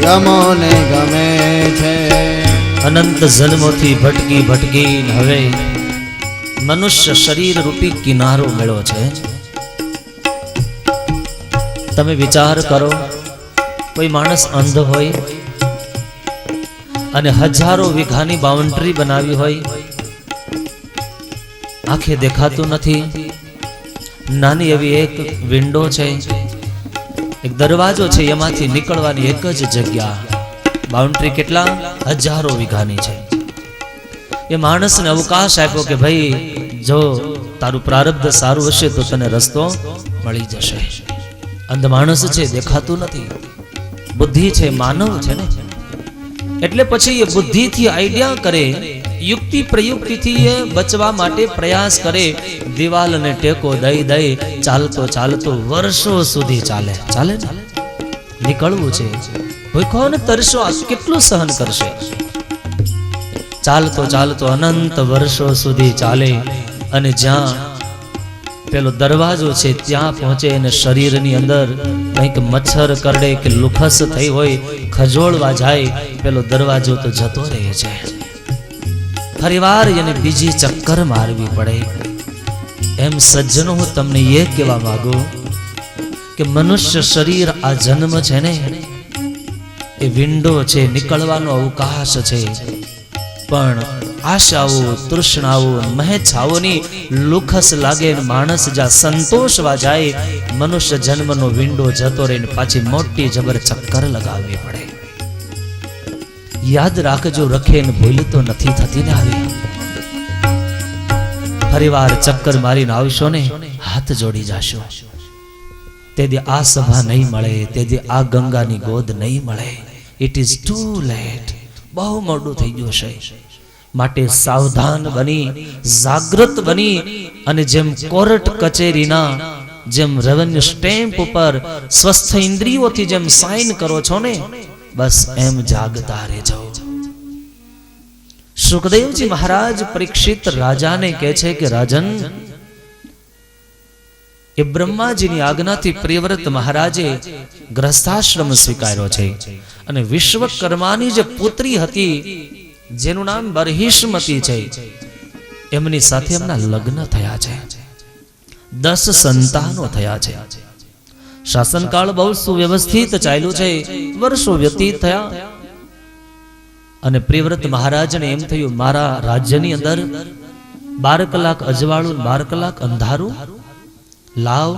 અમોને ગમે છે. અનંત જન્મોથી ભટકી ભટકી હવે મનુષ્ય શરીર રૂપી કિનારો મળ્યો છે. તમે વિચાર કરો, કોઈ માણસ અંધ હોય અને હજારો વીઘાની બાઉન્ડ્રી બનાવી હોય, આંખે દેખાતું નથી, નાની એવી એક વિન્ડો છે, એક દરવાજો છે, એમાંથી નીકળવાની એક જ જગ્યા, બાઉન્ડ્રી કેટલા હજારો વીઘાની છે. એ માણસને અવકાશ આપ્યો કે ભાઈ જો તારું પ્રારબ્ધ સારું હશે તો તને રસ્તો મળી જશે. અંધ માણસ છે, દેખાતું નથી, બુદ્ધિ છે, માનવ છે ને, એટલે પછી એ બુદ્ધિથી આઈડિયા કરે, યુક્તિ પ્રયુક્તિથી એ બચવા માટે પ્રયાસ કરે, દિવાલને ટેકો દઈ દઈ ચાલતો ચાલતો વર્ષો સુધી ચાલે ચાલે ને. નીકળવું છે, ભૂખો ને તરસો કેટલું સહન કરશે. ચાલતો ચાલતો અનંત વર્ષો સુધી ચાલે અને જ્યાં પેલો દરવાજો છે ત્યાં પહોંચે અને શરીરની અંદર કંઈક મચ્છર કરડે કે લુખસ થઈ હોય, ખજોળવા જાય, પેલો દરવાજો તો જતો રહે છે. ફરીવાર એને બીજી ચક્કર મારવી પડે. એમ સજ્જનો હું તમને એ કહેવા માંગુ કે મનુષ્ય શરીર આ જન્મ છે ને એ વિન્ડો છે, નીકળવાનો અવકાશ છે, પણ આશાઓ તૃષ્ણાઓ મહેચ્છાઓની લુખસ લાગે, માણસ જ્યાં સંતોષવા જાય, મનુષ્ય જન્મનો વિન્ડો જતો રહીને પાછી મોટી જબર ચક્કર લગાવવી પડે. યાદ રાખજો, રખે ને ભૂલ તો નથી થતી ને. આવી ફરીવાર ચક્કર મારીને આવશો ને, હાથ જોડી જાશો, તેથી આ સભા નહીં મળે, તેથી આ ગંગાની ગોદ નહીં મળે. It is too late. બહુ મોડું થઈ ગયું છે. માટે સાવધાન બની, જાગૃત બની અને જેમ કોર્ટ કચેરીના જેમ રેવન્યુ સ્ટેમ્પ ઉપર સ્વસ્થ ઇન્દ્રિયોથી જેમ સાઇન કરો છો ને, બસ એમ જાગતા રહેજો. સુખદેવજી મહારાજ પરીક્ષિત રાજાને કહે છે કે રાજન, એ બ્રહ્માજીની આજ્ઞાથી પ્રિયવ્રત મહારાજે ગ્રસ્થાશ્રમ સ્વીકાર્યો છે અને વિશ્વકર્માની જે પુત્રી હતી જેનું નામ બરહિષ્મતી છે, એમની સાથે એમના લગ્ન થયા છે. 10 સંતાનો થયા છે. શાસનકાળ બહુ સુવ્યવસ્થિત ચાલ્યું છે. વર્ષો વ્યતીત થયા અને પ્રિયવ્રત મહારાજને એમ થયું મારા રાજ્યની અંદર 12 કલાક અજવાળું, 12 કલાક અંધારું, લાવ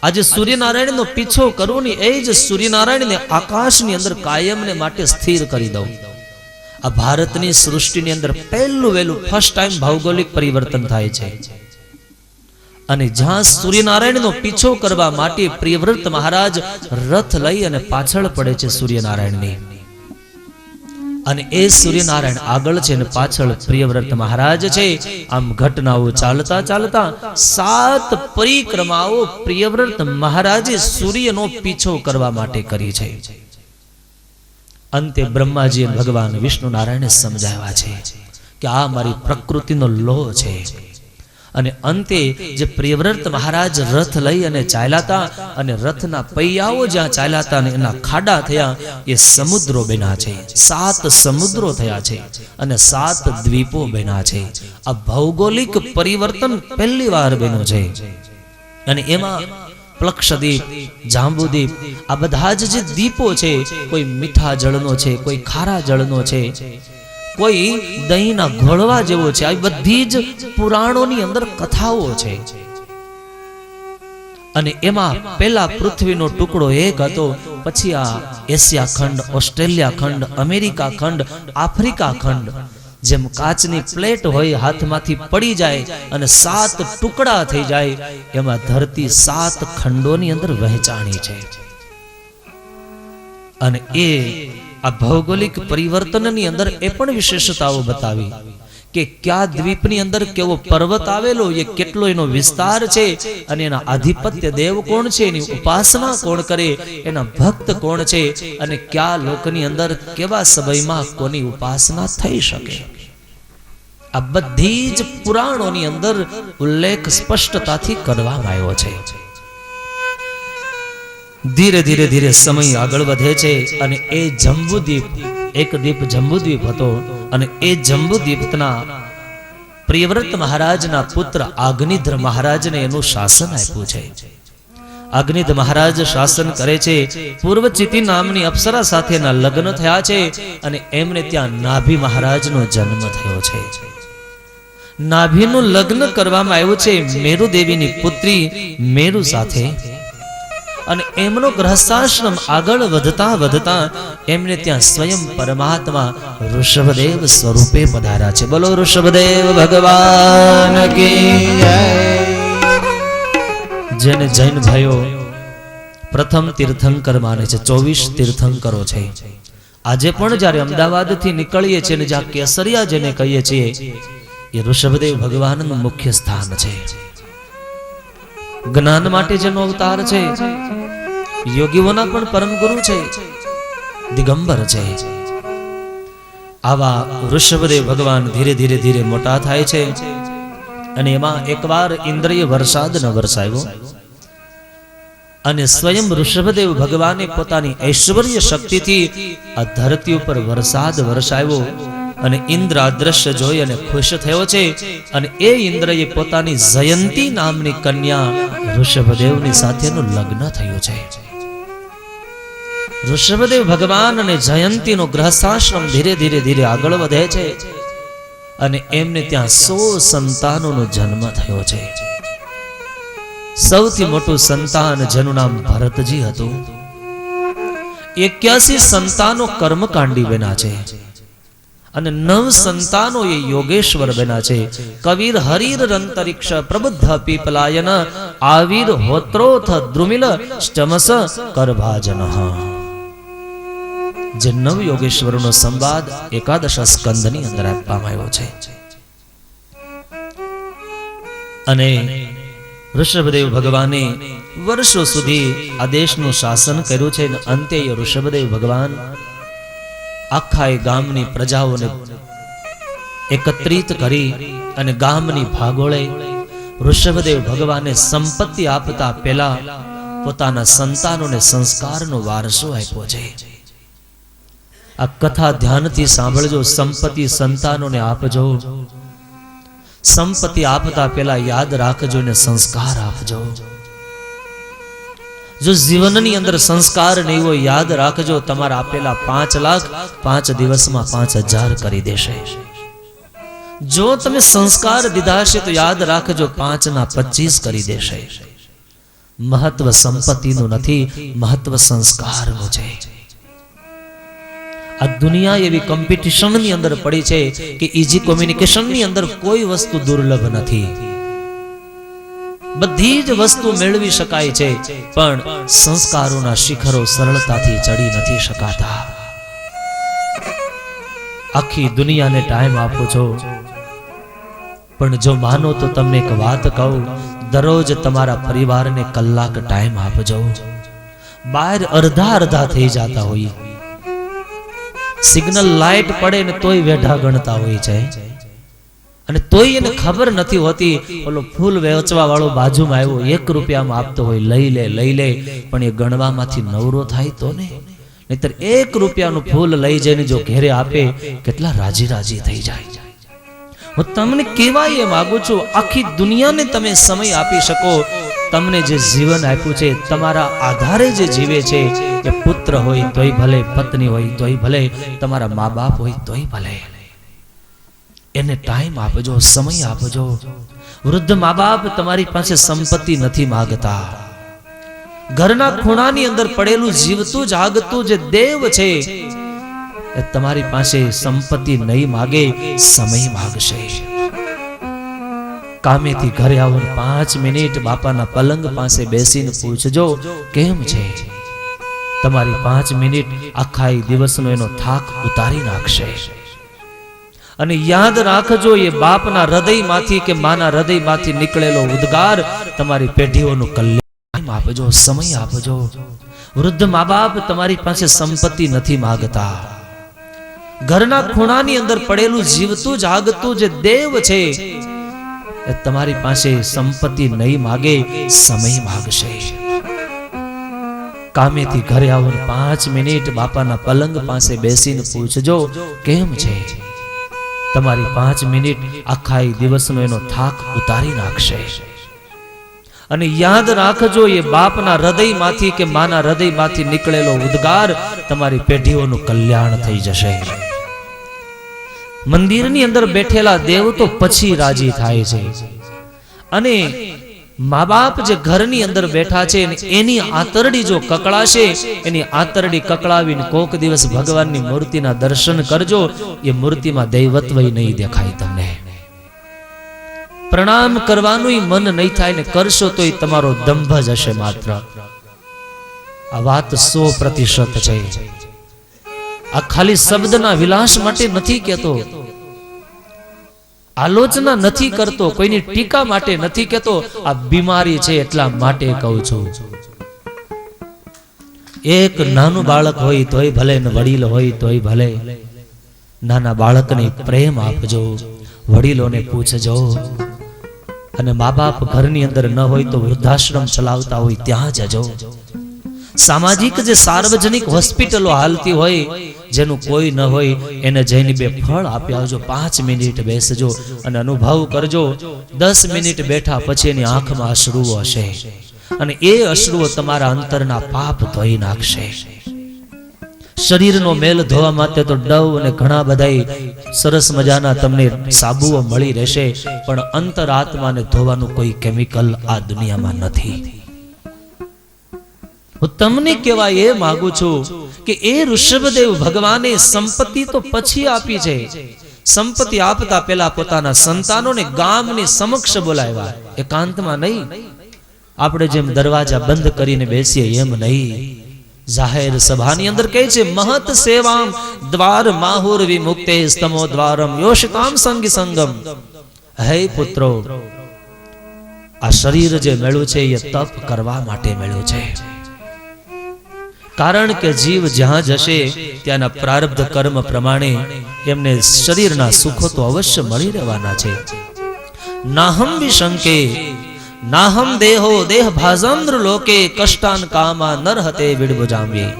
આજે સૂર્યનારાયણનો પીછો કરું ને એ જ સૂર્યનારાયણને આકાશની અંદર કાયમને માટે સ્થિર કરી દઉં. આ ભારતની સૃષ્ટિની અંદર પહેલું વહેલું ફર્સ્ટ ટાઈમ ભૌગોલિક પરિવર્તન થાય છે. અને જ્યાં સૂર્યનારાયણનો પીછો કરવા માટે પ્રિયવ્રત મહારાજ રથ લઈ અને પાછળ પડે છે સૂર્યનારાયણની, અને એ સૂર્યનારાયણ આગળ છે અને પાછળ પ્રિયવ્રત મહારાજ છે. આમ ઘટનાઓ ચાલતા ચાલતા 7 પરિક્રમાઓ પ્રિયવ્રત મહારાજે સૂર્યનો પીછો કરવા માટે કરી છે. અંતે બ્રહ્માજી ભગવાન વિષ્ણુ નારાયણે સમજાવ્યા છે કે આ મારી પ્રકૃતિનો લો છે. અને અંતે જે પ્રિયવ્રત મહારાજ રથ લઈ અને ચાલ્યા હતા અને રથના પૈયાઓ જ્યાં ચાલ્યા હતા અને એના ખાડા થયા, એ સમુદ્રો બન્યા છે. 7 સમુદ્રો થયા છે અને 7 દ્વીપો બન્યા છે. આ ભૌગોલિક પરિવર્તન પહેલી વાર બન્યું છે. અને એમાં પ્લક્ષદ્વીપ, જાંબુદ્વીપ, આ બધા જ જે દ્વીપો છે, કોઈ મીઠા જળનો છે, કોઈ ખારા જળનો છે, કોઈ દહીંના ઘોળવા જેવો છે. આ બધી જ પુરાણોની અંદર કથાઓ છે. અને એમાં પેલા પૃથ્વીનો ટુકડો એક હતો, પછી આ એશિયા ખંડ, ઓસ્ટ્રેલિયા ખંડ, અમેરિકા ખંડ, આફ્રિકા ખંડ, જેમ કાચની પ્લેટ હોય હાથમાંથી પડી જાય અને 7 ટુકડા થઈ જાય, એમાં ધરતી 7 ખંડોની અંદર વહેંચાણી છે. અને એ આ ભૌગોલિક પરિવર્તનની અંદર એ પણ વિશેષતાઓ બતાવી કે કયા દ્વીપની અંદર કેવો પર્વત આવેલો, એ કેટલો એનો વિસ્તાર છે, અને એના આધિપત્ય દેવ કોણ છે, એની ઉપાસના કોણ કરે, એના ભક્ત કોણ છે, અને કયા લોકની અંદર કેવા સમયમાં કોની ઉપાસના થઈ શકે. આ બધી જ પુરાણોની અંદર ઉલ્લેખ સ્પષ્ટતાથી કરવામાં આવ્યો છે. ધીરે ધીરે ધીરે સમય આગળ વધે છે અને એ જંબુદ્વીપ, એક દ્વીપ જંબુદ્વીપ હતો અને એ જંબુદ્વીપના પ્રિયવ્રત મહારાજના પુત્ર અગ્નિધ્ર મહારાજને એનું શાસન આપ્યું છે. અગ્નિધ્ર મહારાજ શાસન કરે છે. પૂર્વચિતિ નામની અપ્સરા સાથેના લગ્ન થયા છે અને એમને ત્યાં નાભી મહારાજનો જન્મ થયો છે. નાભીનું લગ્ન કરવામાં આવ્યું છે મેરુ દેવીની પુત્રી મેરુ સાથે અને એમનો ગ્રહસ્થાશ્રમ આગળ વધતા વધતા એમને ત્યાં સ્વયં પરમાત્મા ઋષભદેવ સ્વરૂપે પધાર્યા છે. બોલો ઋષભદેવ ભગવાન કી જય. જેને જૈન ભાઈઓ પ્રથમ તીર્થંકર માને છે, 24 તીર્થંકરો છે. આજે પણ જ્યારે અમદાવાદથી નીકળીએ છીએ ને જ્યાં કેસરિયા જેને કહીએ છીએ એ ઋષભદેવ ભગવાનનું મુખ્ય સ્થાન છે. જ્ઞાન માટે જેનો અવતાર છે, યોગીઓના પણ પરમ ગુરુ છે, દિગંબર છે. આવા ઋષભદેવ ભગવાન ધીરે ધીરે ધીરે મોટા થાય છે અને એમાં એકવાર ઇન્દ્રિય વરસાદ ન વરસાવ્યો અને સ્વયં ઋષભદેવ ભગવાને પોતાની ઐશ્વર્ય શક્તિથી આ ધરતી ઉપર વરસાદ વરસાવ્યો અને ઇન્દ્ર આ દ્રશ્ય જોઈ અને ખુશ થયો છે અને એ ઇન્દ્રએ પોતાની જયંતી નામની કન્યા ઋષભદેવની સાથેનું લગ્ન થયું છે. ઋષભદેવ ભગવાન અને જયંતીનો ગ્રહસ્થાશ્રમ ધીરે ધીરે ધીરે આગળ વધે છે અને એમને ત્યાં 100 સંતાનોનો જન્મ થયો છે. સૌથી મોટું સંતાન જેનું નામ ભરતજી હતું. 81 સંતાનો કર્મકાંડી બન્યા છે અને 9 સંતાનો એ યોગેશ્વર બન્યા છે. કવીર હરીર રંતરિક્ષ પ્રબુદ્ધ પીપલાયન આવીર હોત્રોથ દ્રુમિલ સ્ટમસ કરભાજન. જે 9 યોગેશ્વરનો સંવાદ 11 સ્કંદની અંદર આપવામાં આવ્યો છે. અને ઋષભદેવ ભગવાને વર્ષો સુધી આ દેશનું શાસન કર્યું છે અને અંતે ઋષભદેવ ભગવાન આખા ગામની પ્રજાઓને એકત્રિત કરી અને ગામની ભાગોળે ઋષભદેવ ભગવાને સંપત્તિ આપતા પહેલા પોતાના સંતાનોને સંસ્કારનો વારસો આપ્યો છે. આ કથા ધ્યાનથી સાંભળજો. સંપત્તિ સંતાનોને આપજો, સંપત્તિ આપતા પહેલા યાદ રાખજો ને સંસ્કાર આપજો. જો જીવનની અંદર સંસ્કાર નહીં હોય, યાદ રાખજો તમારા આપેલા 5 લાખ 5 દિવસમાં 5000 કરી દેશે. જો તમે સંસ્કાર દીધા છે તો યાદ રાખજો 5 ના 25 કરી દેશે. મહત્વ સંપત્તિનું નથી, મહત્વ સંસ્કારનું છે. આ દુનિયા એવી કોમ્પિટિશનની અંદર પડી છે કે ઈઝી કોમ્યુનિકેશનની અંદર કોઈ વસ્તુ દુર્લભ નથી. બધી જ વસ્તુ મેળવી શકાય છે પણ સંસ્કારોના શિખરો સરળતાથી ચડી નથી શકાતા. આખી દુનિયાને ટાઈમ આપો છો પણ જો માનો તો તમને એક વાત કહું, દરરોજ તમારા પરિવારને કલાક ટાઈમ આપજો. બહાર અડધા થઈ જતા હોય, સિગ્નલ લાઇટ પડે ને તોય વેઢા ગણતા હોય છે અને તોય એને ખબર નથી હોતી ઓલો ફૂલ વેચવા વાળો બાજુમાં આવ્યો 1 રૂપિયામાં આપતો હોય, લઈ લે પણ એ ગણવામાંથી નવરો થાય તો ને. નહીતર 1 રૂપિયાનું ફૂલ લઈ જઈને જો ઘેરે આપે કેટલા રાજી થઈ જાય. હું તમને કહેવાય એ માંગુ છું, આખી દુનિયાને તમે સમય આપી શકો. તમને જે જીવન આપ્યું છે, તમારા આધારે જે જીવે છે, એ પુત્ર હોય તોય ભલે, પત્ની હોય તોય ભલે, તમારા મા બાપ હોય તોય ભલે, એને ટાઈમ આપજો, સમય આપજો. વૃદ્ધ મા બાપ તમારી પાસે સંપત્તિ નથી માંગતા. ઘરના ખૂણાની અંદર પડેલું જીવતું જાગતું જે દેવ છે એ તમારી પાસે સંપત્તિ નહીં માગે, સમય માગશે. કામેથી ઘરે આવો 5 મિનિટ બાપાના પલંગ પાસે બેસીને પૂછજો કેમ છે. તમારી 5 મિનિટ આખા દિવસનો એનો થાક ઉતારી નાખશે. અને યાદ રાખજો, એ બાપના હૃદયમાંથી કે માના હૃદયમાંથી નીકળેલો ઉદ્ગાર તમારી પેઢીઓનું કલ્યાણ આપજો, સમય આપજો. વૃદ્ધ મા બાપ તમારી પાસે સંપત્તિ નથી માંગતા. ઘરના ખૂણાની અંદર પડેલું જીવતું જાગતું જે દેવ છે એ તમારી પાસે સંપત્તિ નહીં માગે, સમય માગશે. કામેથી ઘરે આવો 5 મિનિટ બાપાના પલંગ પાસે બેસીને પૂછજો કેમ છે. તમારી 5 મિનિટ આખા દિવસનો એનો થાક ઉતારી નાખશે. અને યાદ રાખજો, એ બાપના હૃદયમાંથી કે માના હૃદયમાંથી નીકળેલો ઉદ્ગાર તમારી પેઢીઓનું કલ્યાણ થઈ જશે. મંદિરની અંદર બેઠેલા દેવ તો પછી રાજી થાય છે, અને મા બાપ જે ઘરની અંદર બેઠા છે એની આંતરડી જો કકળાશે, એની આંતરડી કકળાવીને કોક દિવસ ભગવાનની મૂર્તિના દર્શન કરજો, એ મૂર્તિમાં દૈવત્વ નહીં દેખાય તમને. પ્રણામ કરવાનું મન નહીં થાય ને કરશો તો એ તમારો દંભ જ હશે માત્ર. આ વાત 100% છે. આ ખાલી શબ્દના વિલાસ માટે નથી કહેતો, આલોચના નથી કરતો, કોઈની ટીકા માટે નથી કહેતો. આ બીમારી છે એટલા માટે કહું છું. એક નાનું બાળક હોય તોય ભલે ને વડીલ હોય તોય ભલે, નાના બાળકને પ્રેમ આપજો, વડીલોને પૂછજો. અને મા બાપ ઘરની અંદર ન હોય તો વૃદ્ધાશ્રમ ચલાવતા હોય ત્યાં જજો. સામાજિક જે સાર્વજનિક હોસ્પિટલો હાલતી હોય, જેનું કોઈ ન હોય, એને જઈને 2 ફળ આપી આવજો. 5 મિનિટ બેસજો અને અનુભવ કરજો. 10 મિનિટ બેઠા પછી એની આંખમાં અશ્રુઓ હશે, અને એ અશ્રુઓ તમારા અંતરના પાપ ધોઈ નાખશે. શરીરનો મેલ ધોવા માટે તો ડવ અને ઘણા બધા સરસ મજાના તમને સાબુઓ મળી રહેશે, પણ અંતરાત્માને ધોવાનું કોઈ કેમિકલ આ દુનિયામાં નથી. હું તમને કહેવા એ માંગુ છું કે એ ઋષભદેવ ભગવાને સંપત્તિ તો પછી આપી છે. સંપત્તિ આપતા પહેલા પોતાના સંતાનોને ગામની સમક્ષ બોલાવ્યા, એકાંતમાં નહીં. આપણે જેમ દરવાજા બંધ કરીને બેસીએ એમ નહીં, જાહેર સભાની અંદર કહે છે, મહત સેવામ દ્વાર માહુર વિમુક્તે સ્તમો દ્વારમ યોષિતામ સંગી સંગમ. હે પુત્રો, આ શરીર જે મળ્યું છે એ તપ કરવા માટે મળ્યું છે. કારણ કે જીવ જ્યાં જશે ત્યાંના પ્રારબ્ધ કર્મ પ્રમાણે એમને શરીરના સુખો તો અવશ્ય મળી રહેવાના છે. નાહમ વિશંકે નાહમ દેહો દેહ ભાજંદ્ર લોકે કષ્ટાન કામા નરહતે વિડભુજામ્યે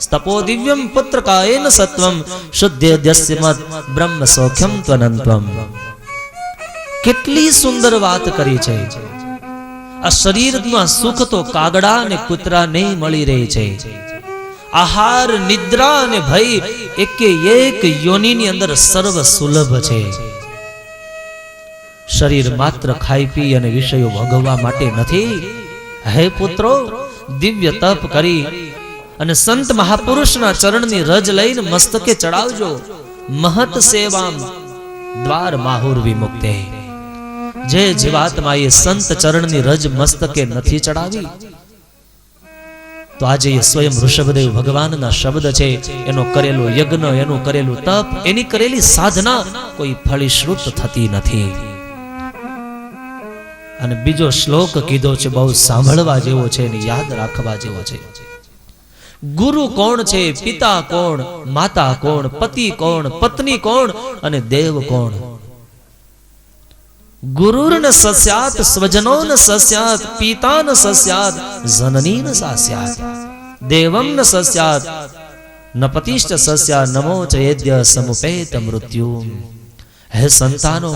સ્તપો દિવ્યમ પુત્ર કાયેન સત્વમ શુદ્ધ્યસ્ય મત બ્રહ્મ સૌખ્યમ ત્વનંત્વમ. કેટલી સુંદર વાત કરી છે. આ શરીરમાં સુખ તો કાગડા અને કૂતરા નહીં મળી રહે છે. આહાર, નિદ્રા અને ભય એકે એક યોનિની અંદર સર્વ સુલભ છે. શરીર માત્ર ખાઈ પી અને વિષયો ભોગવવા માટે નથી. હે પુત્રો, દિવ્ય તપ કરી અને સંત મહાપુરુષના ચરણની રજ લઈને મસ્તકે ચડાવજો. મહત સેવામ દ્વાર માહુર વિમુક્તે. જે જીવાત્માએ સંત ચરણની રજ મસ્તકે નથી ચડાવી, તો આજે એ સ્વયં ઋષભદેવ ભગવાનના શબ્દ છે. એનો કરેલો યજ્ઞ, એનું કરેલું તપ, એની કરેલી સાધના કોઈ ફળીશ્રુત થતી નથી. અને બીજો શ્લોક કીધો છે, બહુ સાંભળવા જેવો છે અને યાદ રાખવા જેવો છે. ગુરુ કોણ છે, પિતા કોણ, માતા કોણ, પતિ કોણ, પત્ની કોણ અને દેવ કોણ? ગુરુર ન સસ્યાત સ્વજનો ન સસ્યાત પિતા ન સસ્યાત જનની ન સાસ્યાત દેવમ ન સસ્યાત ન પતિષ્ઠ સસ્યા નમો ચેદ્ય સમુપેત મૃત્યુ. હે સંતાનો,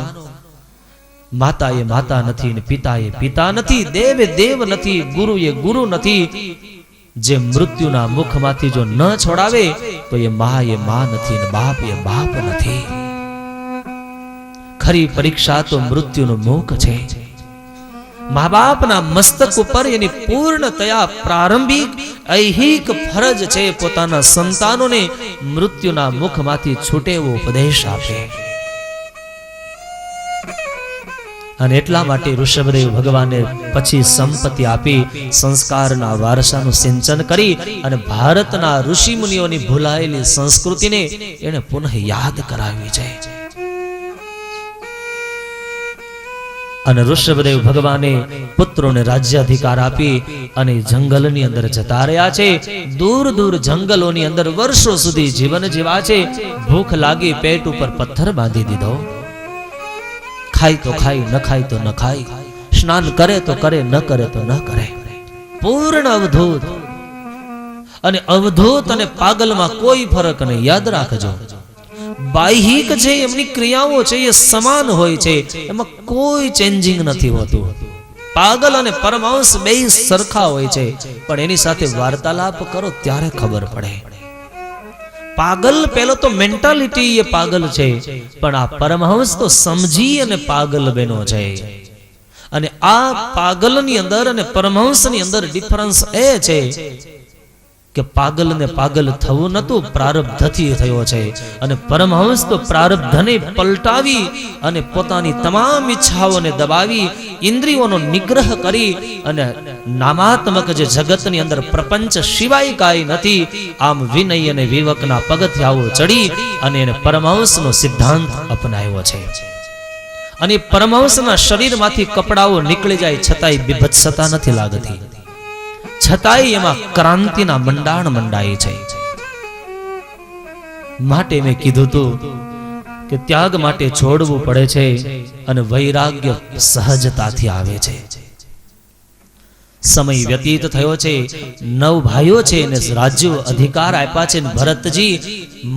માતા એ માતા નથી ને પિતા એ પિતા નથી, દેવ એ દેવ નથી, ગુરુ એ ગુરુ નથી. જે મૃત્યુના મુખમાંથી જો ન છોડાવે તો એ મા નથી ને બાપ એ બાપ નથી. ખરી પરીક્ષા તો મૃત્યુનું મુખ છે. મા બાપના મસ્તક ઉપર એની પૂર્ણતયા પ્રારંભિક ઐહિક ફરજ છે પોતાના સંતાનોને મૃત્યુના મુખમાંથી છૂટેવો ઉપદેશ આપે. અને એટલા માટે ઋષભદેવ ભગવાને પછી સંપત્તિ આપી, સંસ્કારના વારસાનું સિંચન કરી અને ભારતના ઋષિ મુનિઓની ભૂલાયેલી સંસ્કૃતિને એને પુનઃ યાદ કરાવી છે. અને ઋષભદેવ ભગવાને પુત્રોને રાજ્યાધિકાર આપી અને જંગલની અંદર જતા રહ્યા છે. દૂર દૂર જંગલોની અંદર વર્ષો સુધી જીવન જીવા છે. ભૂખ લાગી, પેટ ઉપર પથ્થર બાંધી દીધો. ખાય તો ખાય, ન ખાય તો ન ખાય. સ્નાન કરે તો કરે, ન કરે તો ન કરે. પૂર્ણ અવધૂત અને અવધૂત અને પાગલમાં કોઈ ફરક નહીં. યાદ રાખજો, બાહ્યિક જે એમની ક્રિયાઓ છે એ સમાન હોય છે, એમાં કોઈ ચેન્જિંગ નથી હોતું. પાગલ અને પરમહંસ બે સરખા હોય છે, પણ એની સાથે વાર્તાલાપ કરો ત્યારે ખબર પડે. પાગલ પેલો તો મેન્ટાલિટી એ પાગલ છે, પણ આ પરમહંસ તો સમજી અને પાગલ બનો છે. અને આ પાગલની અંદર અને પરમહંસની અંદર ડિફરન્સ એ છે કે પાગલ ને પાગલ થવું નતું, પ્રારબ્ધથી થયો છે. અને પરમહંસ તો પ્રારબ્ધને પલટાવી અને પોતાની તમામ ઈચ્છાઓને દબાવી, ઇન્દ્રિયોનો નિગ્રહ કરી અને નામાત્મક જે જગતની અંદર પ્રપંચ સિવાય કાંઈ નથી, આમ વિનય અને વિવેકના પગથિયાઓ ચડી અને એને પરમહંસનો સિદ્ધાંત અપનાવ્યો છે. અને પરમહંસના શરીરમાંથી કપડાઓ નીકળી જાય છતાંય બીભત્સતા નથી લાગતી, છતાંય એમાં ક્રાંતિના મંડાણ મંડાય છે. માટે મેં કીધું હતું કે ત્યાગ માટે છોડવું પડે છે અને વૈરાગ્ય સહજતાથી આવે છે. સમય વ્યતીત થયો છે, 9 ભાઈઓ છે અને રાજ્ય અધિકાર આપ્યા છે. ભરતજી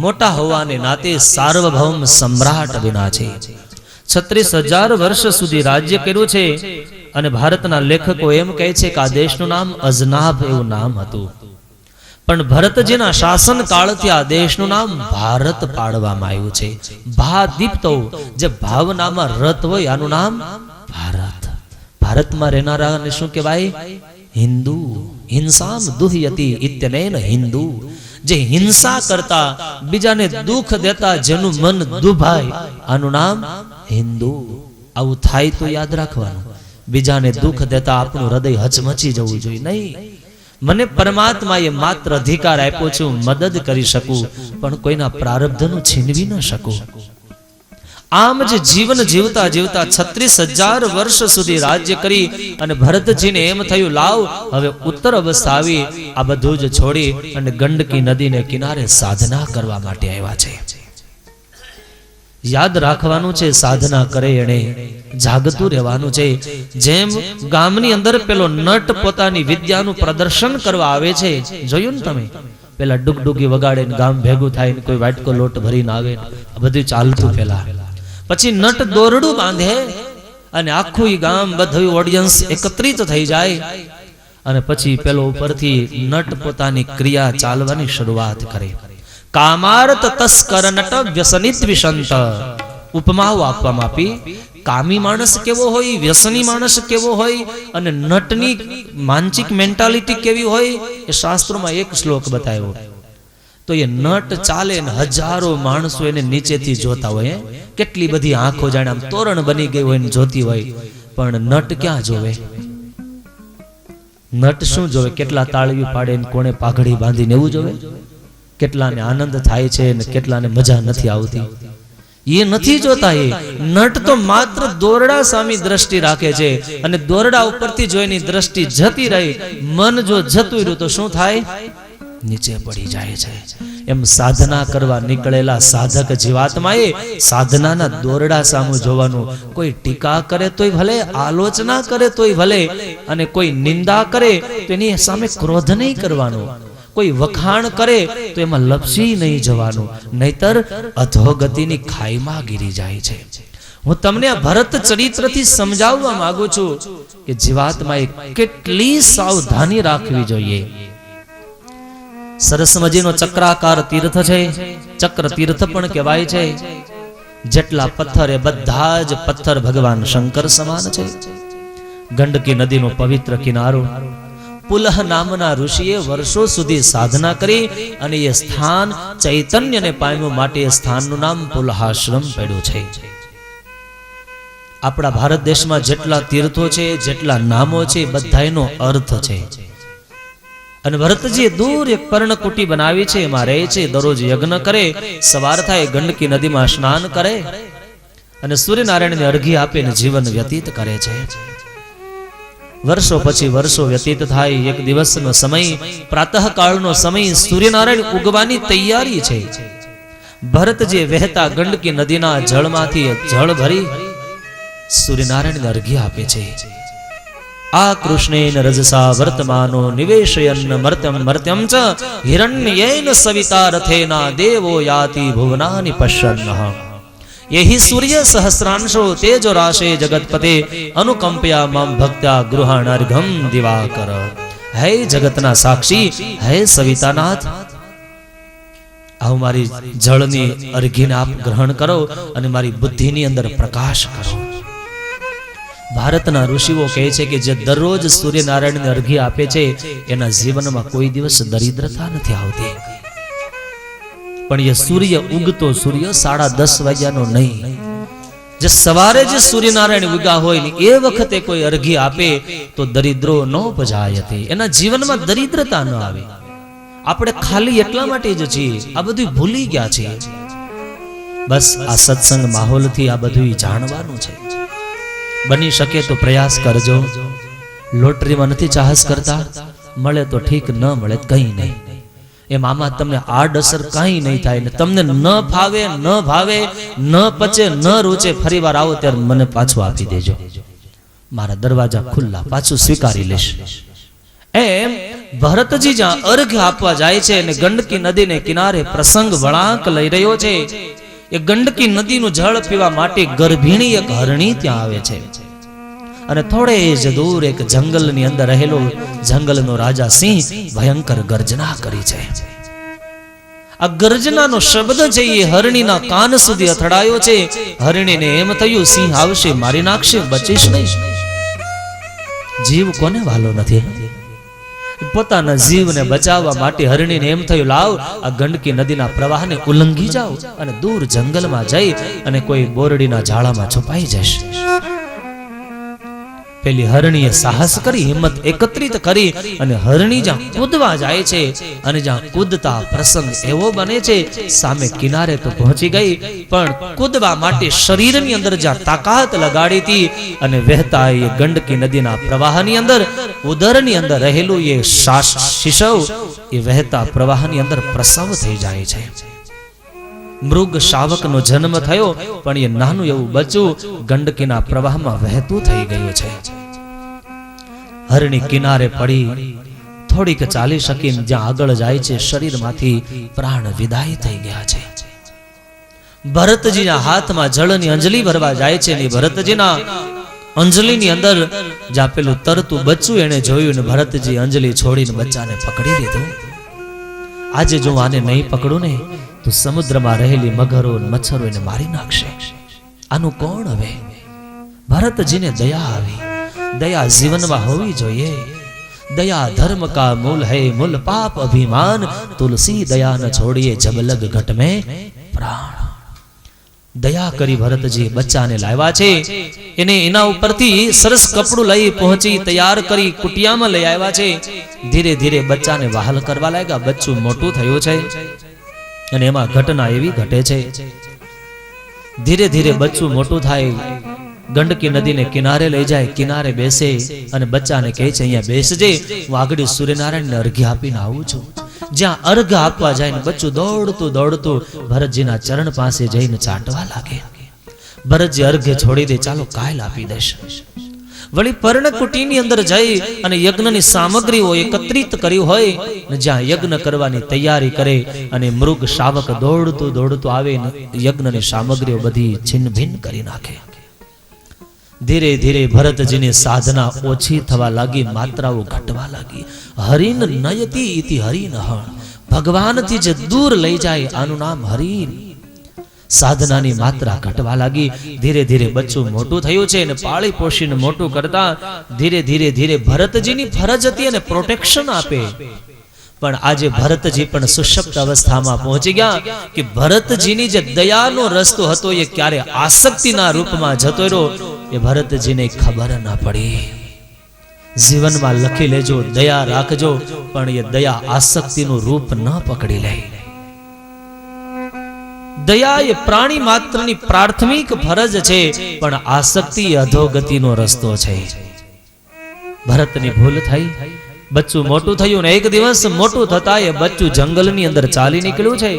મોટા હોવાને નાતે સાર્વભૌમ સમ્રાટ બન્યા છે. 36,000 વર્ષ સુધી રાજ્ય કર્યું છે. અને ભારતના લેખકો એમ કહે છે કે આ દેશનું નામ અજનાભ એવું નામ હતું, પણ ભરતજીના શાસન કાળથી આ દેશનું નામ ભારત પાડવામાં આવ્યું છે. ભાદીપ્તો, જે ભાવનામાં રત હોય આનું નામ ભારત. ભારતમાં રહેનારાને શું કહેવાય? હિન્દુ. હિંસામ દુહ્યતિ ઇત્યનેન હિન્દુ. જે હિંસા કરતા, બીજાને દુઃખ દેતા, જેનું મન દુભાય, આનું નામ હિન્દુ. આવું થાય તો યાદ રાખવાનું, બીજાને દુઃખ દેતા આપણું હૃદય હચમચી જવું જોઈએ નહીં. મને પરમાત્માએ માત્ર અધિકાર આપ્યો છે, હું મદદ કરી શકું, પણ કોઈના પ્રારબ્ધનું છીનવી ન શકું. આમ જ જીવન જીવતા જીવતા 36,000 વર્ષ સુધી રાજ્ય કરી અને ભરતજીને એમ થયું, લાવ હવે ઉત્તર અવસ્થા આવી, આ બધું જ છોડી અને ગંડકી નદીને કિનારે સાધના કરવા માટે આવ્યા છે. યાદ રાખવાનું છે, સાધના કરે એણે જાગતું રહેવાનું છે. જેમ ગામની અંદર પેલો નટ પોતાની વિદ્યાનું પ્રદર્શન કરવા આવે છે, જોયું ને તમે? પેલા ડુગડુગી વગાડે ને ગામ ભેગું થાય ને કોઈ વાટકો લોટ ભરીને આવે, આ બધું ચાલતું. પેલા પછી નટ દોરડું બાંધે અને આખું ગામ બધું ઓડિયન્સ એકત્રિત થઈ જાય અને પછી પેલો ઉપરથી નટ પોતાની ક્રિયા ચાલવાની શરૂઆત કરે. કામાર્ત તસ્કર નટ વ્યસનિત વિષંત. ઉપમાઓ આપવામાં આપી. કામી માણસ કેવો હોય, વ્યસની માણસ કેવો હોય અને નટની માનસિક મેન્ટાલિટી કેવી હોય, એ શાસ્ત્રોમાં એક શ્લોક બતાવ્યો. તો એ નટ ચાલે ને હજારો માણસો એને નીચેથી જોતા હોય. કેટલી બધી આંખો જાણે આમ તોરણ બની ગઈ હોય ને જોતી હોય, પણ નટ ક્યાં જોવે? નટ શું જોવે? કેટલા તાળીઓ પાડે ને કોણે પાઘડી બાંધીને એવું જોવે? કેટલાને આનંદ થાય છે ને કેટલાને મજા નથી આવતી, એ નથી જોતા. એ નટ તો માત્ર દોરડા સામે દ્રષ્ટિ રાખે છે અને દોરડા ઉપરથી જોઈની દ્રષ્ટિ જતી રહી, મન જો જતું રહ્યું તો શું થાય? નીચે પડી જાય છે. એમ સાધના કરવા નીકળેલા સાધક જીવાત્માએ સાધનાના દોરડા સામું જોવાનું. કોઈ ટીકા કરે તોય ભલે, આલોચના કરે તોય ભલે, અને કોઈ નિંદા કરે તો એની સામે ક્રોધ નહીં કરવાનો. કોઈ વખાણ કરે તો એમાં લપસી નહીં જવાનું, નહીતર અધોગતિની ખાઈમાં ગીરી જાય છે. હું તમને આ ભરત ચરિત્રથી સમજાવવા માંગુ છું કે જીવાત્માએ કેટલી સાવધાની રાખવી જોઈએ. સરસ મજીનો ચક્રાકાર તીર્થ છે, ચક્ર તીર્થ પણ કહેવાય છે. જેટલા પથ્થર એ બધા જ પથ્થર ભગવાન શંકર સમાન છે. ગંડકી નદીનો પવિત્ર કિનારો. પુલહ નામના ઋષિએ વર્ષો સુધી સાધના કરી અને એ સ્થાન ચૈતન્યને પામ્યું, માટે એ સ્થાનનું નામ પુલહાશ્રમ પડ્યું છે. આપણા ભારત દેશમાં જેટલા તીર્થો છે, જેટલા નામો છે, બધાનો અર્થ છે. અને ભરતજીએ દૂર એક પર્ણકુટી બનાવી છે, એમાં રહે છે, દરરોજ યજ્ઞ કરે, સવાર થાય ગંડકી નદીમાં સ્નાન કરે અને સૂર્યનારાયણને અર્ઘ્ય આપીને જીવન વ્યતીત કરે છે. વર્ષો પછી વર્ષો વ્યતીત થાય. એક દિવસનો સમય, પ્રાતઃકાળનો સમય, સૂર્યનારાયણ ઉગવાની તૈયારી છે. ભરતજી વહેતા ગંડકી નદીના જળમાંથી જળ ભરી સૂર્યનારાયણને અર્ઘ્ય આપે છે. આ કૃષ્ણેન રજસા વર્તમાનો નિવેશયન મર્ત્યમ મર્ત્યમ ચ હિરણ્યેન સવિતા રથેના દેવો યાતિ ભુવનાનિ પશ્યન્નઃ યહિ સૂર્ય સહસ્રાંશો તેજો રાશે જગતપતે અનુકંપયા મમ ભક્ત્યા ગૃહાણર્ઘમ દિવાકર. હે જગતના સાક્ષી, હે સવિતાનાથ, આવું મારી જળની અર્ઘીને આપ ગ્રહણ કરો અને મારી બુદ્ધિની અંદર પ્રકાશ કરો. ભારતના ઋષિઓ કહે છે કે જે દરરોજ સૂર્યનારાયણને અર્ઘ્ય આપે છે એના જીવનમાં કોઈ દિવસ દરિદ્રતા નથી આવતી. પણ એ સૂર્ય ઉગતો સૂર્ય 10:30 વાગ્યાનો નહીં, જે સવારે જે સૂર્યનારાયણ ઉગા હોય ને એ વખતે કોઈ અર્ઘ્ય આપે તો દરિદ્રો ન પજાયતે, એના જીવનમાં દરિદ્રતા ન આવે. આપણે ખાલી એટલા માટે જ છીએ, આ બધું ભૂલી ગયા છીએ. બસ આ સત્સંગ માહોલથી આ બધું જાણવાનું છે. બની શકે તો પ્રયાસ કરજો. લોટરીમાં નથી ચાહસ કરતા, મળે તો ઠીક, ન મળે કઈ નહીં. એમ આમાં તમને આડઅસર કઈ નહીં થાય ને તમને ન ફાવે, ન ભાવે, ન પચે, ન રૂચે, ફરી વાર આવો ત્યારે મને પાછું આપી દેજો. મારા દરવાજા ખુલ્લા, પાછું સ્વીકારી લેશ. એમ ભરતજી જ્યાં અર્ઘ આપવા જાય છે અને ગંડકી નદીને કિનારે પ્રસંગ વળાંક લઈ રહ્યો છે, એ ગંડકી નદીનું જળ પીવા માટે ગર્ભિણી એક હરણી ત્યાં આવે છે. અને થોડે જ દૂર એક જંગલની અંદર રહેલો જંગલનો રાજા સિંહ ભયંકર ગર્જના કરી છે. આ ગર્જનાનો શબ્દ છે એ હરણીના કાન સુધી અથડાયો છે. હરણીને એમ થયું સિંહ આવશે, મારી નાખશે, બચીશ નહીં. જીવ કોને વાલો નથી? પોતાના જીવને બચાવવા માટે હરણીને એમ થયું લાવ આ ગંડકી નદીના પ્રવાહને ઉલ્લંઘી જાઓ અને દૂર જંગલમાં જઈ અને કોઈ બોરડીના ઝાડામાં છુપાઈ જશે. પેલી હરણીએ સાહસ કરી, હિંમત એકત્રિત કરી અને હરણી જ્યાં કૂદવા જાય છે અને જ્યાં કૂદતા પ્રસંગ એવો બને છે, સામે કિનારે તો પહોંચી ગઈ પણ કૂદવા માટે શરીરની અંદર જ્યાં તાકાત લગાડી હતી અને વહેતા એ ગંડકી નદીના પ્રવાહની અંદર ઉદરની અંદર રહેલું એ શિશવ એ વહેતા પ્રવાહની અંદર પ્રસવ થઈ જાય છે. મૃગ શાવકનો જન્મ થયો પણ એ નાનું એવું બચ્ચું ગંડકીના પ્રવાહમાં વહેતું થઈ ગયું છે. હરણી કિનારે પડી થોડીક ચાલી શકીને જ્યાં આગળ જાય છે શરીરમાંથી પ્રાણ વિદાય થઈ ગયા છે. ભરતજીના હાથમાં જળની અંજલિ ભરવા જાય છે ને ભરતજીના અંજલિની અંદર જ્યાં પેલું તરતું બચ્ચું એને જોયું ને ભરતજી અંજલિ છોડીને બચ્ચાને પકડી લીધું. આજે જો આને નહીં પકડું ને તો સમુદ્રમાં રહેલી મગરો મચ્છરો એને મારી નાખશે. આનું કોણ હવે? ભરતજીને દયા આવી. દયા જીવનમાં હોવી જોઈએ. દયા ધર્મ કા મૂલ હૈ, મૂલ પાપ અભિમાન, તુલસી દયા ન છોડીએ જબ લગ ઘટ में પ્રાણ. દયા કરી ભરતજી બચ્ચાને લાવ્યા છે. એને એના ઉપરથી સરસ કપડું લઈ પહોંચી તૈયાર કરી કુટિયામાં લઈ આવ્યા છે. ધીરે ધીરે બચ્ચાને વહાલ કરવા લાગ્યા. બચ્ચું મોટું થયું છે અને એમાં ઘટના એવી ઘટે છે. ધીરે ધીરે બચ્ચું મોટું થાય, ગંડકી નદીને કિનારે લઈ જાય, કિનારે બેસે અને બચ્ચાને કહે છે અહીંયા બેસજે, હું આગળ સૂર્યનારાયણને અર્ઘ્ય આપીને આવું છું. જ્યાં અર્ઘ આપવા જાય ને બચ્ચું દોડતું દોડતું ભરતજીના ચરણ પાસે જઈને ચાટવા લાગે. ભરતજી અર્ઘ્ય છોડી દે, ચાલો કાલ આપી દેશે. વળી પર્ણકુટીની અંદર જઈ અને યજ્ઞની સામગ્રીઓ એકત્રિત કરી હોય ને જ્યાં યજ્ઞ કરવાની તૈયારી કરે અને મૃગ શાવક દોડતું દોડતું આવે ને યજ્ઞની સામગ્રીઓ બધી છિન્ન ભિન્ન કરી નાખે. ધીરે ધીરે ભરતજીની સાધના ઓછી થવા લાગી, માત્રાઓ ઘટવા લાગી. હરિન નયતિ ઇતિ હરિન. ભગવાનથી જે દૂર લઈ જાય આનું નામ હરિન. સાધનાની માત્રા ઘટવા લાગી. ધીરે ધીરે બચ્ચું મોટું થયું છે અને પાળી પોષીને મોટું કરતા ધીરે ધીરે ધીરે ભરતજીની ફરજ હતી અને પ્રોટેક્શન આપે. પણ આજે ભરતજી પણ સુષુપ્ત અવસ્થામાં પહોંચી ગયા કે ભરતજીની જે દયાનો રસ્તો હતો એ ક્યારે આસક્તિના રૂપમાં જતો રહ્યો એ ભરતજીને ખબર ના પડી. જીવનમાં લખી લેજો, દયા રાખજો પણ એ દયા આસક્તિનું રૂપ ન પકડી લે. દયા એ પ્રાણી માત્રની પ્રાથમિક ફરજ છે પણ આસક્તિ અધોગતિનો રસ્તો છે. ભરતની ભૂલ થઈ, બચ્ચું મોટું થયું ને એક દિવસ મોટું થતા એ બચ્ચું જંગલની અંદર ચાલી નીકળ્યું છે.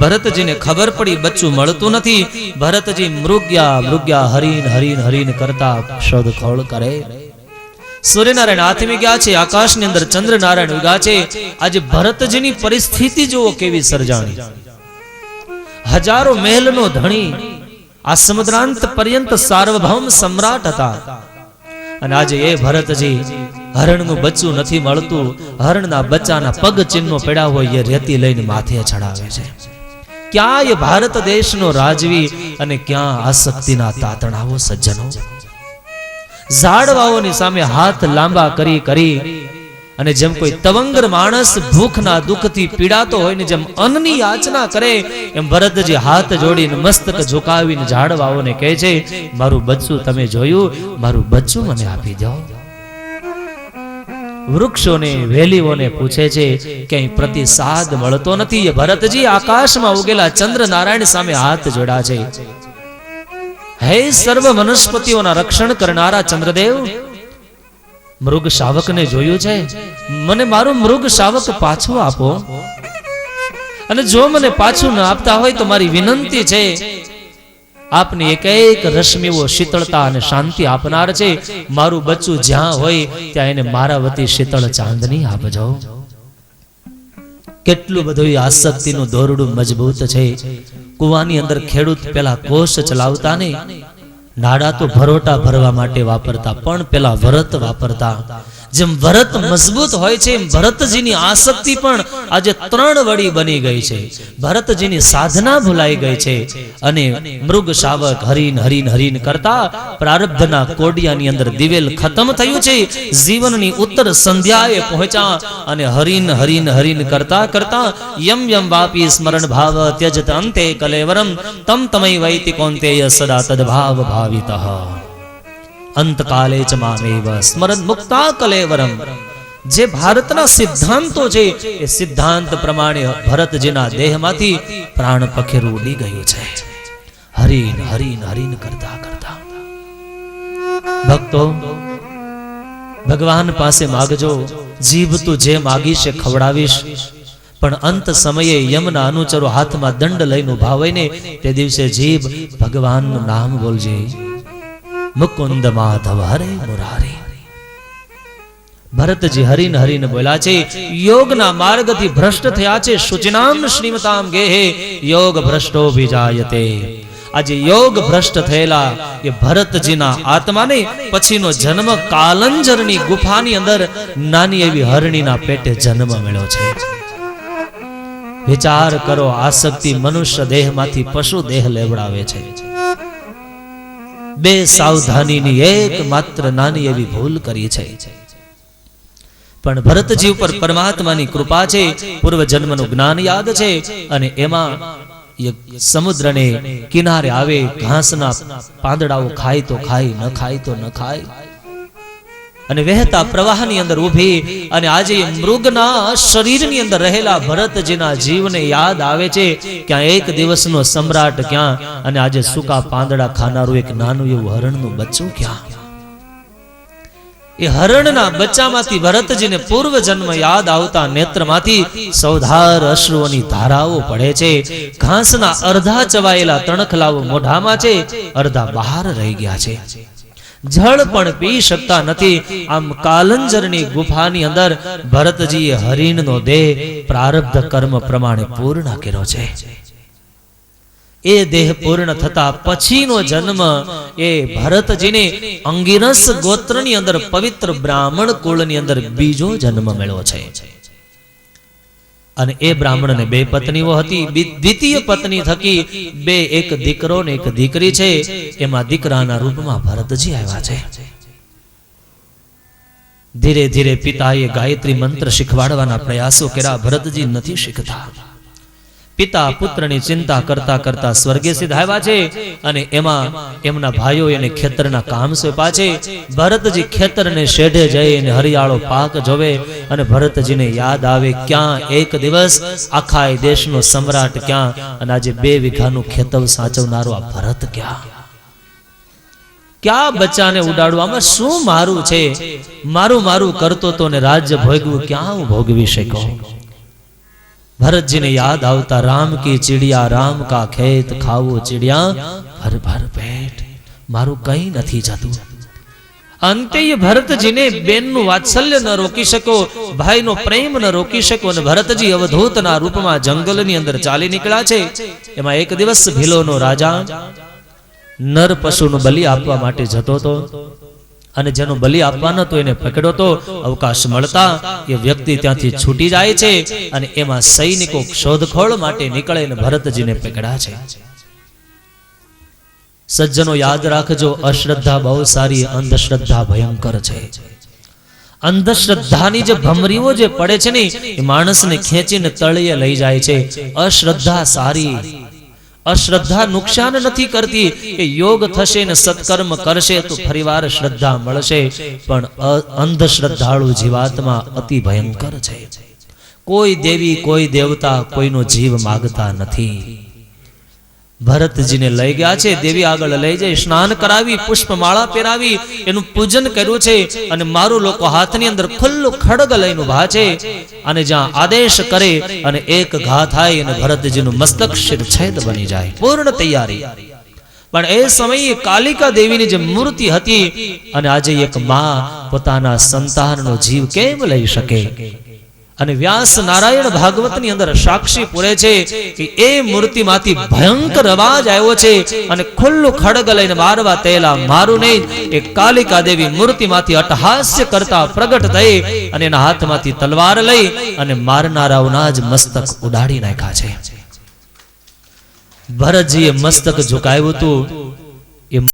ભરતજીને ખબર પડી બચ્ચું મળતું નથી. ભરતજી મૃગ્યા મૃગ્યા હરીન હરીન હરીન કરતા શોધખોળ કરે. સૂર્યનારાયણ આથમી ગયા છે, આકાશની અંદર ચંદ્રનારાયણ ઉગ્યા છે. આજે ભરતજીની પરિસ્થિતિ જુઓ કેવી સર્જાણી. હજારો મહેલનો ધણી, આ સમુદ્રાંત પર્યંત સાર્વભૌમ સમ્રાટ હતા. અને આજે એ ભરતજી હરણનું બચ્ચું નથી મળતું, હરણના બચ્ચાના પગ ચિહ્નો પડ્યા હોય એ રેતી લઈને માથે ચડાવે છે. ક્યાં એ ભારત દેશનો રાજવી અને ક્યાં આસક્તિના તાતણાઓ સજ્જનો. ઝાડવાઓની સામે હાથ લાંબા કરી કરી અને જેમ કોઈ તવંગર માણસ ભૂખના દુઃખથી પીડાતો હોય ને જેમ અન્નની યાચના કરે એમ ભરતજી હાથ જોડીને મસ્તક ઝુકાવીને ઝાડવાઓને કહે છે, મારું બચ્ચું તમે જોયું, મારું બચ્ચું મને આપી દો. વૃક્ષોને વેલીઓને પૂછે છે, ક્યાંય પ્રતિસાદ મળતો નથી. એ ભરતજી આકાશમાં ઉગેલા ચંદ્રનારાયણ સામે હાથ જોડા છે. હે સર્વ વનસ્પતિઓના રક્ષણ કરનારા ચંદ્રદેવ, મૃગ શાવકને જોયું છે, મને મારું મૃગ શાવક પાછું આપો. અને જો મને પાછું ન આપતા હોય તો મારી વિનંતી છે, આપની એક એક રશ્મિઓ શીતળતા અને શાંતિ આપનાર છે. મારું બચ્ચું જ્યાં હોય ત્યાં એને મારા વતી શીતળ ચાંદની આપજો. કેટલું બધું આસક્તિનું દોરડું મજબૂત છે. કુવાની અંદર ખેડૂત પેલા કોષ ચલાવતા ને, નાડા તો ભરોટા ભરવા માટે વાપરતા, પણ પેલા વરત વાપરતા. જેમ વરત મજબૂત હોય છે એમ ભરતજીની આસક્તિ પણ આજે 3 વડી બની ગઈ છે. ભરતજીની સાધના ભૂલાઈ ગઈ છે અને મૃગ શાવક હરીન હરીન હરીન કરતા પ્રારબ્ધના કોડિયાની અંદર દિવેલ ખતમ થયું છે. જીવનની ઉત્તર સંધ્યાએ પહોંચ્યા અને હરીન હરીન હરીન કરતા કરતા યમ યમ વાપી સ્મરણ ભાવ ત્યજત અંતે કલેવરમ તમ તમય વૈતિ કોંતેય સદા તદભાવ ભાવિતઃ અંતકાલે ચ મામેવ સ્મરણ મુક્તા કલેવરમ. જે ભારતના સિદ્ધાંતો છે એ સિદ્ધાંત પ્રમાણે ભરતજીના દેહમાંથી પ્રાણ પખેરું ઉડી ગયું છે. હરીન હરીન હરીન કરતા કરતા ભક્તો, ભગવાન પાસે માગજો, જીભ તું જે માગીશ એ ખવડાવીશ. પણ અંત સમયે યમના અનુચરો હાથમાં દંડ લઈને ઉભા હોય ને તે દિવસે જીભ ભગવાનનું નામ બોલજે, મુકુંદ માધવ હરે મુરારી. ભરતજી હરીન હરીન બોલ્યા છે, યોગના માર્ગથી ભ્રષ્ટ થયા છે. શુચિનામ શ્રીમતામ ગેહે યોગ ભ્રષ્ટો વિજાયતે. આજે યોગ ભ્રષ્ટ થયેલા એ ભરતજીના આત્માને પછીનો જન્મ કાલંજરની ગુફાની અંદર નાની એવી હરણીના પેટે જન્મ મળ્યો છે. વિચાર કરો, આસક્તિ મનુષ્ય દેહમાંથી પશુ દેહ લેવડાવે છે. બે સાવધાનીની એક માત્ર નાની એવી ભૂલ કરી છે. પણ ભરતજી ઉપર પરમાત્માની કૃપા છે, પૂર્વ જન્મનું જ્ઞાન યાદ છે અને એમાં સમુદ્રને કિનારે આવે, ઘાસના પાંદડાઓ ખાય તો ખાય, ન ખાય તો ન ખાય. અને વહેતા પ્રવાહની અંદર ઊભી અને આજે મૃગના શરીરની અંદર રહેલા ભરતજીના જીવને યાદ આવે છે ક્યાં એક દિવસનો સમ્રાટ ક્યાં અને આજે સૂકા પાંદડા ખાનારું એક નાનું એવું હરણનું બચ્ચું ક્યાં. એ હરણના બચ્ચામાંથી ભરતજીને પૂર્વ જન્મ યાદ આવતા નેત્રમાંથી સૌધાર અશ્રુઓની ધારાઓ પડે છે. ઘાસના અર્ધા ચવાયેલા તણખલાઓ મોઢામાં છે, અર્ધા બહાર રહી ગયા છે. જળ પણ પી શકતા નથી. આમ કાલંજરની ગુફાની અંદર ભરતજીએ હરિણનો દેહ પ્રારબ્ધ કર્મ પ્રમાણે પૂર્ણ કર્યો છે. એ દેહ પૂર્ણ થતા પછીનો જન્મ એ ભરતજીને અંગિરસ ગોત્રની અંદર પવિત્ર બ્રાહ્મણ કુળની અંદર બીજો જન્મ મળ્યો છે. અને એ બ્રાહ્મણને બે પત્નીઓ હતી. દ્વિતીય પત્ની થકી બે, એક દીકરો ને એક દીકરી છે. એમાં દીકરાના રૂપમાં ભરતજી આવ્યા છે. ધીરે ધીરે પિતાએ ગાયત્રી મંત્ર શીખવાડવાના પ્રયાસો કર્યા. ભરતજી નથી શીખતા. પિતા પુત્રની ચિંતા કરતા કરતા સ્વર્ગે સિધાવ્યા છે અને એમાં એમના ભાઈઓ એને ખેતરના કામ સોંપ્યા છે. ભરતજી ખેતરને શેઢે જઈને હરિયાળો પાક જોવે અને ભરતજીને યાદ આવે ક્યાં એક દિવસ આખા દેશનો સમ્રાટ ક્યાં અને આજે 2 વીઘાનું ખેતર સાચવનારો આ ભરત ક્યાં. ક્યાં બચ્ચાને ઉડાડવામાં શું મારું છે? મારું મારું કરતો તો ને રાજ્ય ભોગવું ક્યાં હું ભોગવી શકો. ભરતજીને યાદ આવતા રામ કી ચિડિયા રામ કા ખેત ખાવો ચિડિયા ભર ભર પેટ. મારું કઈ નથી જતું. અંતે ભરતજીને બેનનું વાત્સલ્ય ન રોકી શક્યો, ભાઈનો પ્રેમ ન રોકી શક્યો અને ભરતજી અવધૂતના રૂપમાં જંગલની અંદર ચાલી નીકળ્યા છે. એમાં એક દિવસ ભીલોનો રાજા નર પશુનું બલિ આપવા માટે જતો હતો અને જેનો બલિ આપવાનો હતો એને પકડ્યો તો. અવકાશ મળતા એ વ્યક્તિ ત્યાંથી છૂટી જાય છે અને એમાં સૈનિકો શોધખોળ માટે નીકળે અને ભરતજીને પકડ્યા છે. સજ્જનો યાદ રાખજો, અશ્રદ્ધા બહુ સારી, અંધશ્રદ્ધા ભયંકર છે. અંધશ્રદ્ધાની જે ભમરીઓ જે પડે છે ને એ માણસને ખેંચીને તળિયે લઈ જાય છે. અશ્રદ્ધા સારી, અશ્રદ્ધા નુકસાન નથી કરતી. એ યોગ થશે ને સત્કર્મ કરશે તો ફરીવાર શ્રદ્ધા મળશે. પણ અંધશ્રદ્ધાળુ જીવાત્મા અતિ ભયંકર છે. કોઈ દેવી કોઈ દેવતા કોઈનો જીવ માગતા નથી. ભરતજીને લઈ ગયા છે, દેવી આગળ લઈ જઈ સ્નાન કરાવી, પુષ્પમાળા પહેરાવી, એનું પૂજન કર્યું છે અને મારું લોકો હાથની અંદર ખુલ્લું ખડગ લઈને ઉભા છે અને જ્યાં આદેશ કરે અને એક ઘા થાય અને ભરતજીનું મસ્તક શિરછેદ બની જાય. પૂર્ણ તૈયારી. પણ એ સમયે કાલિકા દેવીની જે મૂર્તિ હતી અને આજે એક માં પોતાના સંતાનનો જીવ કેમ લઈ શકે? અને વ્યાસ નારાયણ ભાગવતની અંદર સાક્ષી પૂરે છે કે એ મૂર્તિમાંથી ભયંકર અવાજ આવ્યો છે અને ખુલ્લું ખડગ લઈને મારવા તેલા મારું નહીં. એ કાલિકા દેવી મૂર્તિમાંથી અટહાસ્ય કરતા પ્રગટ થઈ અને એના હાથમાંથી તલવાર લઈ અને મારનારાઓના જ મસ્તક ઉડાડી નાખ્યા છે. ભરતજીએ મસ્તક ઝુકાવ્યું હતું. એ